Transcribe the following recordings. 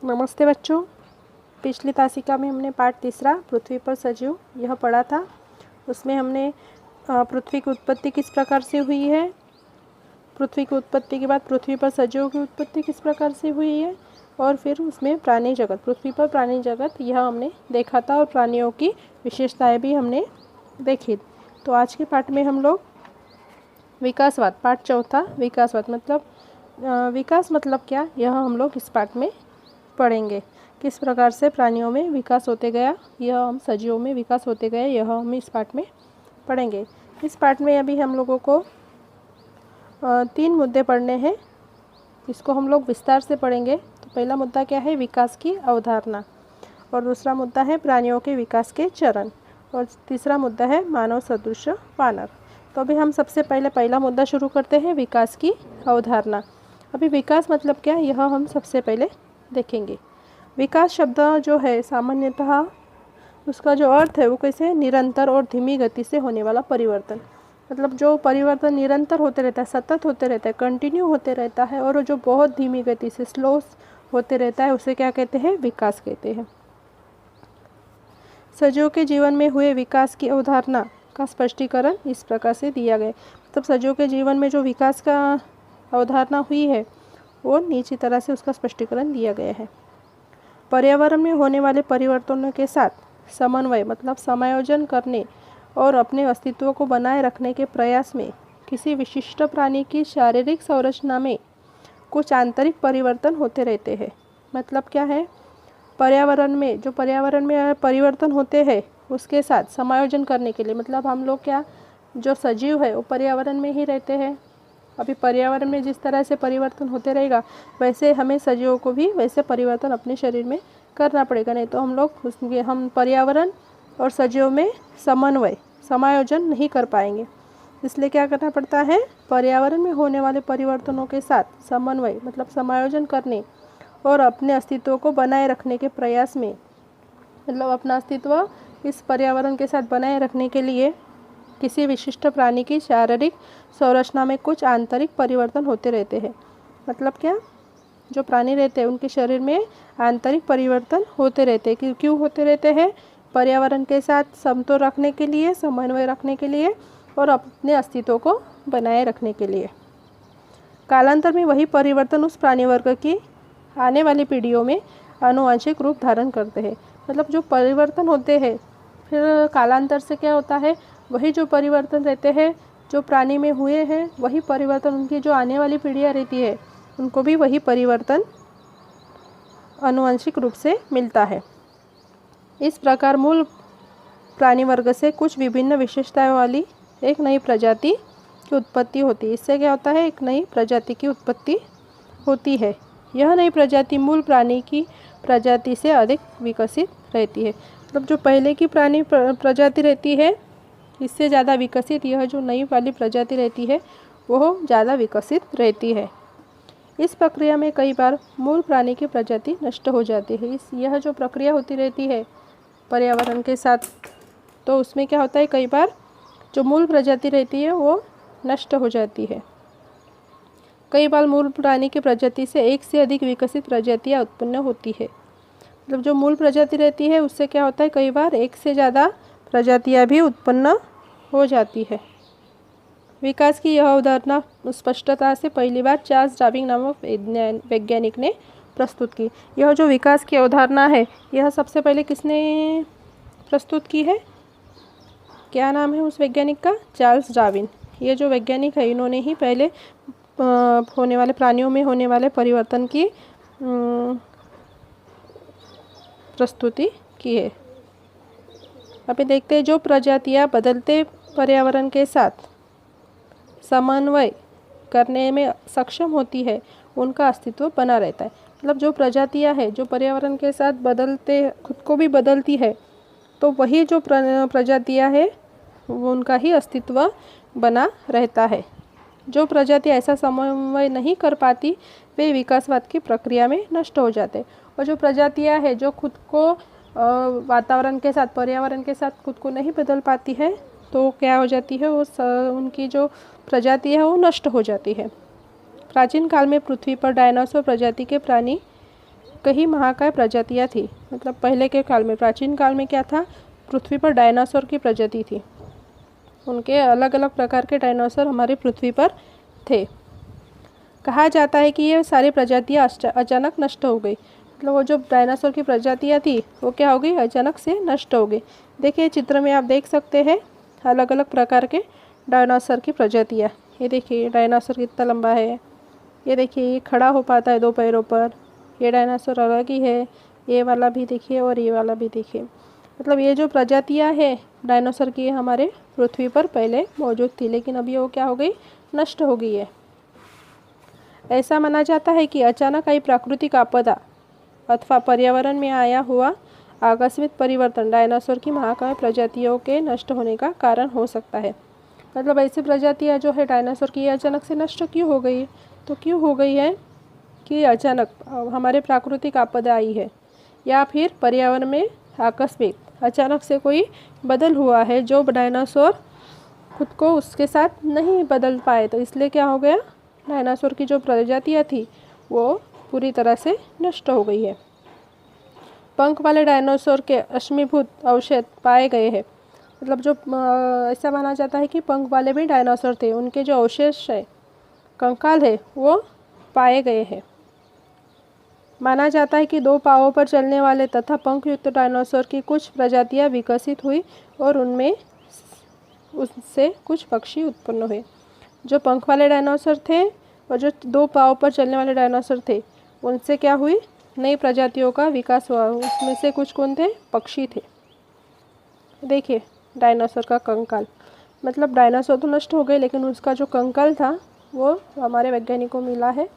नमस्ते बच्चों। पिछली तासिका में हमने पाठ तीसरा पृथ्वी पर सजीव यह पढ़ा था। उसमें हमने पृथ्वी की उत्पत्ति किस प्रकार से हुई है, पृथ्वी की उत्पत्ति के बाद पृथ्वी पर सजीवों की उत्पत्ति किस प्रकार से हुई है, और फिर उसमें प्राणी जगत, पृथ्वी पर प्राणी जगत यह हमने देखा था, और प्राणियों की विशेषताएं भी हमने देखी। तो आज के पाठ में हम लोग विकासवाद, पाठ चौथा विकासवाद मतलब विकास मतलब क्या, यह हम लोग इस पाठ में पढ़ेंगे। किस प्रकार से प्राणियों में विकास होते गया, यह हम सजीवों में विकास होते गए, यह हम इस पाठ में पढ़ेंगे। इस पाठ में अभी हम लोगों को 3 मुद्दे पढ़ने हैं, इसको हम लोग विस्तार से पढ़ेंगे। तो पहला मुद्दा क्या है, विकास की अवधारणा, और दूसरा मुद्दा है प्राणियों के विकास के चरण, और तीसरा मुद्दा है मानव सदृश वानर। तो अभी हम सबसे पहला मुद्दा शुरू करते हैं, विकास की अवधारणा। अभी विकास मतलब क्या, यह हम सबसे पहले देखेंगे। विकास शब्द जो है सामान्यतः उसका जो अर्थ है वो कैसे, निरंतर और धीमी गति से होने वाला परिवर्तन। मतलब जो परिवर्तन निरंतर होते रहता है, सतत होते रहता है, कंटिन्यू होते रहता है, और जो बहुत धीमी गति से स्लो होते रहता है, उसे क्या कहते हैं, विकास कहते हैं। सजीवों के जीवन में हुए विकास की अवधारणा का स्पष्टीकरण इस प्रकार से दिया गया। मतलब सजीवों के जीवन में जो विकास का अवधारणा हुई है वो नीचे तरह से उसका स्पष्टीकरण दिया गया है। पर्यावरण में होने वाले परिवर्तनों के साथ समन्वय मतलब समायोजन करने और अपने अस्तित्व को बनाए रखने के प्रयास में किसी विशिष्ट प्राणी की शारीरिक संरचना में कुछ आंतरिक परिवर्तन होते रहते हैं। मतलब क्या है, पर्यावरण में परिवर्तन होते हैं उसके साथ समायोजन करने के लिए, मतलब हम लोग क्या, जो सजीव है वो पर्यावरण में ही रहते हैं। अभी पर्यावरण में जिस तरह से परिवर्तन होते रहेगा, वैसे हमें सजीवों को भी वैसे परिवर्तन अपने शरीर में करना पड़ेगा, नहीं तो हम पर्यावरण और सजीवों में समायोजन नहीं कर पाएंगे। इसलिए क्या करना पड़ता है, पर्यावरण में होने वाले परिवर्तनों के साथ समन्वय मतलब समायोजन करने और अपने अस्तित्व को बनाए रखने के प्रयास में, मतलब अपना अस्तित्व इस पर्यावरण के साथ बनाए रखने के लिए किसी विशिष्ट प्राणी की शारीरिक संरचना में कुछ आंतरिक परिवर्तन होते रहते हैं। मतलब क्या, जो प्राणी रहते हैं उनके शरीर में आंतरिक परिवर्तन होते रहते हैं। क्यों होते रहते हैं, पर्यावरण के साथ समतोल रखने के लिए, समन्वय रखने के लिए, और अपने अस्तित्व को बनाए रखने के लिए। कालांतर में वही परिवर्तन उस प्राणी वर्ग की आने वाली पीढ़ियों में आनुवंशिक रूप धारण करते हैं। मतलब जो परिवर्तन होते हैं फिर कालांतर से क्या होता है, वही जो परिवर्तन रहते हैं जो प्राणी में हुए हैं, वही परिवर्तन उनकी जो आने वाली पीढ़ियाँ रहती है उनको भी वही परिवर्तन आनुवंशिक रूप से मिलता है। इस प्रकार मूल प्राणी वर्ग से कुछ विभिन्न विशेषताओं वाली एक नई प्रजाति की उत्पत्ति होती है। इससे क्या होता है, एक नई प्रजाति की उत्पत्ति होती है। यह नई प्रजाति मूल प्राणी की प्रजाति से अधिक विकसित रहती है। मतलब जो पहले की प्राणी प्रजाति रहती है इससे ज़्यादा विकसित यह जो नई वाली प्रजाति रहती है वह ज़्यादा विकसित रहती है। इस प्रक्रिया में कई बार मूल प्राणी की प्रजाति नष्ट हो जाती है। यह जो प्रक्रिया होती रहती है पर्यावरण के साथ, तो उसमें क्या होता है, कई बार जो मूल प्रजाति रहती है वो नष्ट हो जाती है। कई बार मूल प्राणी की प्रजाति से एक से अधिक विकसित प्रजातियाँ उत्पन्न होती है। मतलब जो मूल प्रजाति रहती है उससे क्या होता है, कई बार एक से ज़्यादा प्रजातियाँ भी उत्पन्न हो जाती है। विकास की यह अवधारणा स्पष्टता से पहली बार चार्ल्स डार्विन नामक वैज्ञानिक ने प्रस्तुत की। यह जो विकास की अवधारणा है यह सबसे पहले किसने प्रस्तुत की है, क्या नाम है उस वैज्ञानिक का, चार्ल्स डार्विन। ये जो वैज्ञानिक है इन्होंने ही पहले होने वाले प्राणियों में होने वाले परिवर्तन की प्रस्तुति की है। अभी देखते हैं, जो प्रजातियां बदलते पर्यावरण के साथ समन्वय करने में सक्षम होती है उनका अस्तित्व बना रहता है। मतलब जो प्रजातियां हैं जो पर्यावरण के साथ बदलते, खुद को भी बदलती है, तो वही जो प्रजातियां हैं वो उनका ही अस्तित्व बना रहता है। जो प्रजातियां ऐसा समन्वय नहीं कर पाती वे विकासवाद की प्रक्रिया में नष्ट हो जाते हैं। और जो प्रजातियां हैं जो खुद को वातावरण के साथ, पर्यावरण के साथ खुद को नहीं बदल पाती है, तो क्या हो जाती है, वो उनकी जो प्रजाति है वो नष्ट हो जाती है। प्राचीन काल में पृथ्वी पर डायनासोर प्रजाति के प्राणी कई महाकाय प्रजातियाँ थी। मतलब पहले के काल में, प्राचीन काल में क्या था, पृथ्वी पर डायनासोर की प्रजाति थी। उनके अलग अलग प्रकार के डायनासोर हमारी पृथ्वी पर थे। कहा जाता है कि ये सारी प्रजातियाँ अचानक नष्ट हो गई। मतलब वो जो डायनासोर की प्रजातियाँ थी वो क्या हो गई, अचानक से नष्ट हो गई। देखिए चित्र में आप देख सकते हैं अलग अलग प्रकार के डायनासोर की प्रजातियाँ। ये देखिए डायनासोर कितना लंबा है, ये देखिए ये खड़ा हो पाता है 2 पैरों पर। ये डायनासोर अलग ही है, ये वाला भी देखिए और ये वाला भी देखिए। मतलब ये जो प्रजातियाँ हैं डायनासोर की हमारे पृथ्वी पर पहले मौजूद थी, लेकिन अभी वो क्या हो गई, नष्ट हो गई है। ऐसा माना जाता है कि अचानक आई प्राकृतिक आपदा अथवा पर्यावरण में आया हुआ आकस्मिक परिवर्तन डायनासोर की महाकाय प्रजातियों के नष्ट होने का कारण हो सकता है। मतलब ऐसी प्रजातियाँ जो है डायनासोर की अचानक से नष्ट क्यों हो गई, तो क्यों हो गई है कि अचानक हमारे प्राकृतिक आपदा आई है, या फिर पर्यावरण में आकस्मिक अचानक से कोई बदल हुआ है जो डायनासोर खुद को उसके साथ नहीं बदल पाए, तो इसलिए क्या हो गया, डायनासोर की जो प्रजातियाँ थी वो पूरी तरह से नष्ट हो गई है। पंख वाले डायनासोर के अश्मीभूत अवशेष पाए गए हैं। मतलब जो ऐसा माना जाता है कि पंख वाले भी डायनासोर थे, उनके जो अवशेष है, कंकाल है, वो पाए गए हैं। माना जाता है कि 2 पाँवों पर चलने वाले तथा पंख युक्त डायनासोर की कुछ प्रजातियां विकसित हुई और उनमें उससे कुछ पक्षी उत्पन्न हुए। जो पंख वाले डायनासोर थे और जो 2 पाँव पर चलने वाले डायनासोर थे, उनसे क्या हुई, नई प्रजातियों का विकास हुआ। उसमें से कुछ कौन थे, पक्षी थे। देखिए डायनासोर का कंकाल, मतलब डायनासोर तो नष्ट हो गए लेकिन उसका जो कंकाल था वो हमारे वैज्ञानिकों को मिला है,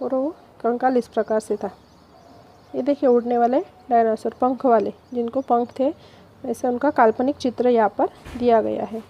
और वो कंकाल इस प्रकार से था। ये देखिए उड़ने वाले डायनासोर, पंख वाले, जिनको पंख थे, ऐसे उनका काल्पनिक चित्र यहाँ पर दिया गया है।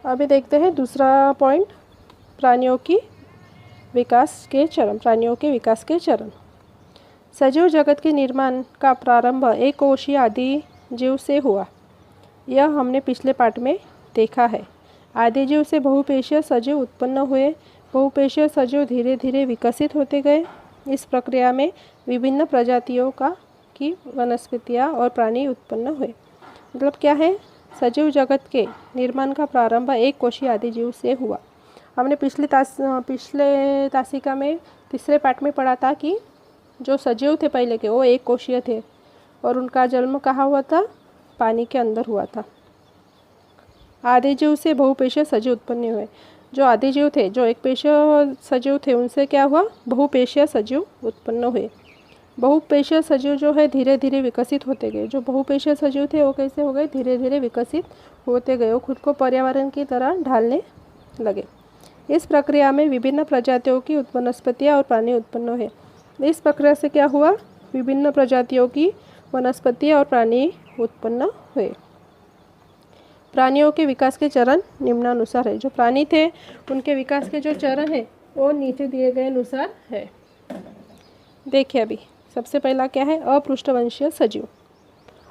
अभी देखते हैं दूसरा पॉइंट, प्राणियों के विकास के चरण। सजीव जगत के निर्माण का प्रारंभ एक कोशीय आदि जीव से हुआ, यह हमने पिछले पाठ में देखा है। आदि जीव से बहुपेशीय सजीव उत्पन्न हुए। बहुपेशीय सजीव धीरे धीरे विकसित होते गए। इस प्रक्रिया में विभिन्न प्रजातियों की वनस्पतियाँ और प्राणी उत्पन्न हुए। मतलब क्या है, सजीव जगत के निर्माण का प्रारंभ एक कोशीय आदि जीव से हुआ। हमने पिछले तासिका में तीसरे पाठ में पढ़ा था कि जो सजीव थे पहले के, वो एक कोशीय थे और उनका जन्म कहाँ हुआ था, पानी के अंदर हुआ था। आदि जीव से बहुपेशीय सजीव उत्पन्न हुए। जो आदि जीव थे, जो एक पेशीय सजीव थे, उनसे क्या हुआ, बहुपेशीय सजीव उत्पन्न हुए। बहुपेशीय सजीव जो है धीरे धीरे विकसित होते गए। जो बहुपेशीय सजीव थे वो कैसे हो गए, धीरे धीरे विकसित होते गए, वो खुद को पर्यावरण की तरह ढालने लगे। इस प्रक्रिया में विभिन्न प्रजातियों की वनस्पतियाँ और प्राणी उत्पन्न हुए। इस प्रक्रिया से क्या हुआ, विभिन्न प्रजातियों की वनस्पतियाँ और प्राणी उत्पन्न हुए। प्राणियों के विकास के चरण निम्नानुसार है। जो प्राणी थे उनके विकास के जो चरण है वो नीचे दिए गए अनुसार है। देखिए अभी सबसे पहला क्या है, अपृष्ठवंशीय सजीव।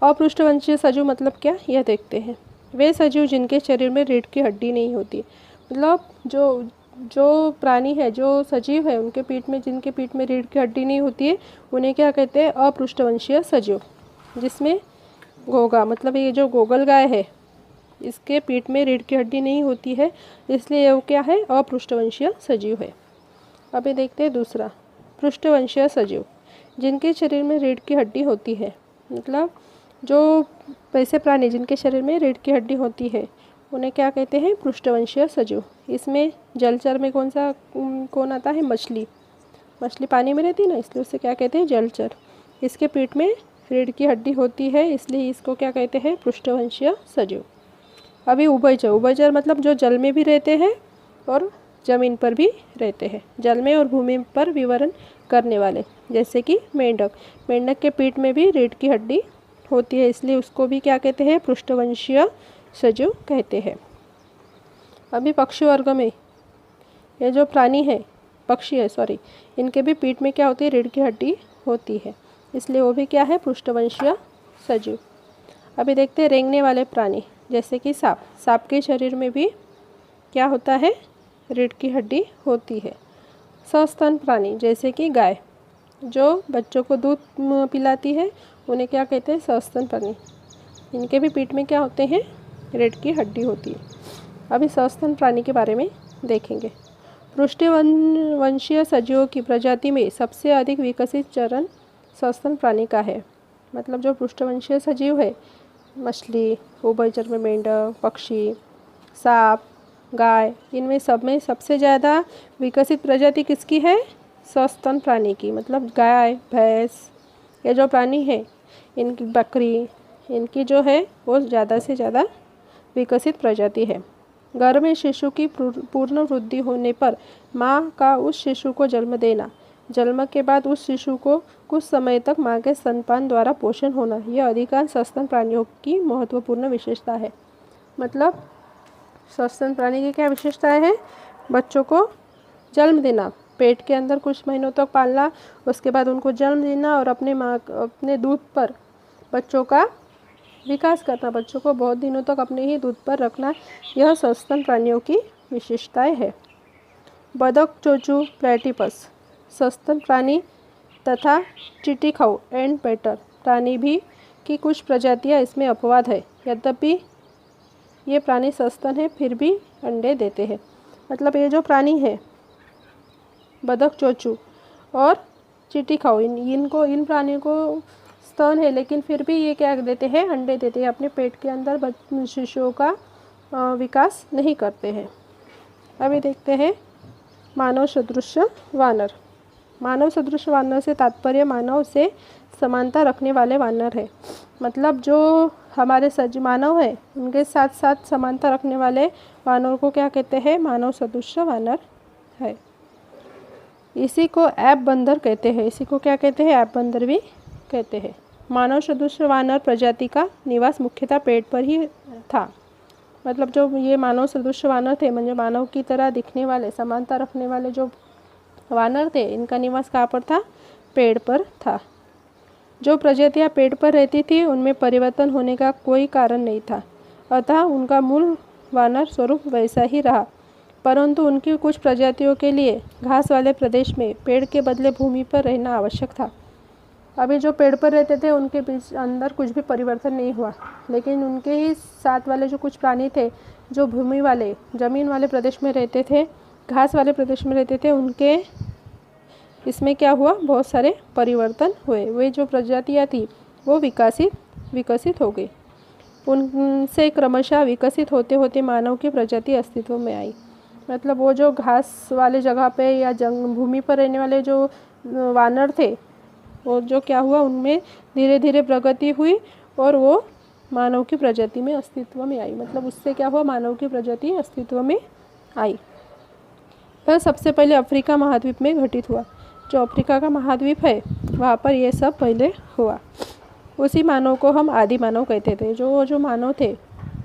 अपृष्ठवंशीय सजीव मतलब क्या, यह देखते हैं। वे सजीव जिनके शरीर में रीढ़ की हड्डी नहीं होती। मतलब जो प्राणी है, जो सजीव है, उनके पीठ में, जिनके पीठ में रीढ़ की हड्डी नहीं होती है, उन्हें क्या कहते हैं, अपृष्ठवंशीय सजीव। जिसमें घोगा, मतलब ये जो गोगल गाय है, इसके पीठ में रीढ़ की हड्डी नहीं होती है, इसलिए वो क्या है, अपृष्ठवंशीय सजीव है। अभी देखते हैं दूसरा, पृष्ठवंशीय सजीव, जिनके शरीर में रीढ़ की हड्डी होती है। मतलब जो वैसे प्राणी जिनके शरीर में रीढ़ की हड्डी होती है उन्हें क्या कहते हैं, पृष्ठवंशीय सजीव। इसमें जलचर में कौन आता है, मछली पानी में रहती है ना, इसलिए उसे क्या कहते हैं, जलचर। इसके पीठ में रीढ़ की हड्डी होती है, इसलिए इसको क्या कहते हैं, पृष्ठवंशीय सजीव। अभी उभयचर मतलब जो जल में भी रहते हैं और ज़मीन पर भी रहते हैं, जल में और भूमि पर विवरण करने वाले, जैसे कि मेंढक के पीठ में भी रीढ़ की हड्डी होती है, इसलिए उसको भी क्या कहते हैं, पृष्ठवंशीय सजीव कहते हैं। अभी पक्षी वर्ग में ये जो प्राणी है, पक्षी है सॉरी, इनके भी पीठ में क्या होती है, रीढ़ की हड्डी होती है, इसलिए वो भी क्या है, पृष्ठवंशीय सजीव। अभी देखते हैं रेंगने वाले प्राणी, जैसे कि सांप के शरीर में भी क्या होता है, रीढ़ की हड्डी होती है। सस्तन प्राणी जैसे कि गाय, जो बच्चों को दूध पिलाती है उन्हें क्या कहते हैं, सस्तन प्राणी। इनके भी पीठ में क्या होते हैं, रीढ़ की हड्डी होती है। अभी सस्तन प्राणी के बारे में देखेंगे। पृष्ठवंशीय सजीवों की प्रजाति में सबसे अधिक विकसित चरण सस्तन प्राणी का है। मतलब जो पृष्ठवंशीय सजीव है, मछली, उभयचर में मेंढक, पक्षी, सांप, गाय, इनमें सब में सबसे ज़्यादा विकसित प्रजाति किसकी है, सस्तन प्राणी की। मतलब गाय, भैंस, ये जो प्राणी है, इनकी बकरी, इनकी जो है वो ज़्यादा से ज़्यादा विकसित प्रजाति है। गर्भ में शिशु की पूर्ण वृद्धि होने पर माँ का उस शिशु को जन्म देना, जन्म के बाद उस शिशु को कुछ समय तक माँ के स्तनपान द्वारा पोषण होना, यह अधिकांश सस्तन प्राणियों की महत्वपूर्ण विशेषता है। मतलब सस्तन प्राणी की क्या विशेषताएं हैं, बच्चों को जन्म देना, पेट के अंदर कुछ महीनों तक पालना, उसके बाद उनको जन्म देना और अपने दूध पर बच्चों का विकास करना, बच्चों को बहुत दिनों तक अपने ही दूध पर रखना, यह सस्तन प्राणियों की विशेषताएं है। बतख, चोचू, प्लेटिपस सस्तन प्राणी तथा चिटिखाऊ एंड पेटर प्राणी भी की कुछ प्रजातियां इसमें अपवाद है। यद्यपि ये प्राणी सस्तन है फिर भी अंडे देते हैं। मतलब ये जो प्राणी है, बतख, चोचू और चिटिखाऊ, इन प्राणियों को स्तन है लेकिन फिर भी ये क्या देते हैं, अंडे देते हैं। अपने पेट के अंदर शिशुओं का विकास नहीं करते हैं। अभी देखते हैं मानव सदृश वानर। मानव सदृश वानर से तात्पर्य मानव से समानता रखने वाले वानर है। मतलब जो हमारे मानव है उनके साथ साथ समानता रखने वाले वानर को क्या कहते हैं, मानव सदृश वानर है। इसी को ऐप बंदर कहते हैं। इसी को क्या कहते हैं, ऐप बंदर भी कहते हैं। मानव सदृश वानर प्रजाति का निवास मुख्यतः पेड़ पर ही था। मतलब जो ये मानव सदृश वानर थे, मतलब मानव की तरह दिखने वाले, समानता रखने वाले जो वानर थे, इनका निवास कहाँ पर था, पेड़ पर था। जो प्रजातियाँ पेड़ पर रहती थी उनमें परिवर्तन होने का कोई कारण नहीं था, अतः उनका मूल वानर स्वरूप वैसा ही रहा। परंतु उनकी कुछ प्रजातियों के लिए घास वाले प्रदेश में पेड़ के बदले भूमि पर रहना आवश्यक था। अभी जो पेड़ पर रहते थे उनके बीच अंदर कुछ भी परिवर्तन नहीं हुआ, लेकिन उनके ही साथ वाले जो कुछ प्राणी थे जो भूमि वाले, ज़मीन वाले प्रदेश में रहते थे, घास वाले प्रदेश में रहते थे, उनके इसमें क्या हुआ, बहुत सारे परिवर्तन हुए। वे जो प्रजातियाँ थी वो विकसित हो गई। उनसे क्रमशः विकसित होते होते मानव की प्रजाति अस्तित्व में आई। मतलब वो जो घास वाले जगह पे या भूमि पर रहने वाले जो वानर थे, वो जो क्या हुआ, उनमें धीरे धीरे प्रगति हुई और वो मानव की प्रजाति में अस्तित्व में आई। मतलब उससे क्या हुआ, मानव की प्रजाति अस्तित्व में आई। पर सबसे पहले अफ्रीका महाद्वीप में घटित हुआ। जो अफ्रीका का महाद्वीप है वहाँ पर ये सब पहले हुआ। उसी मानव को हम आदि मानव कहते थे। जो मानव थे,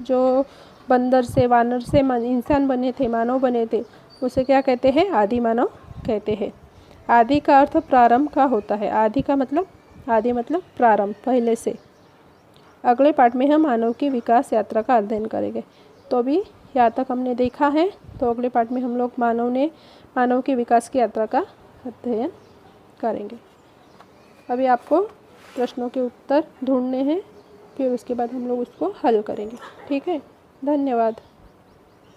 जो बंदर से, वानर से इंसान बने थे, मानव बने थे, उसे क्या कहते हैं, आदि मानव कहते हैं। आदि का अर्थ प्रारंभ का होता है। आदि मतलब प्रारंभ, पहले से। अगले पार्ट में हम मानव की विकास यात्रा का अध्ययन करेंगे। तो अभी यहाँ तक हमने देखा है, तो अगले पार्ट में हम लोग मानव की विकास की यात्रा का अध्ययन करेंगे। अभी आपको प्रश्नों के उत्तर ढूंढने हैं, फिर उसके बाद हम लोग उसको हल करेंगे। ठीक है, धन्यवाद।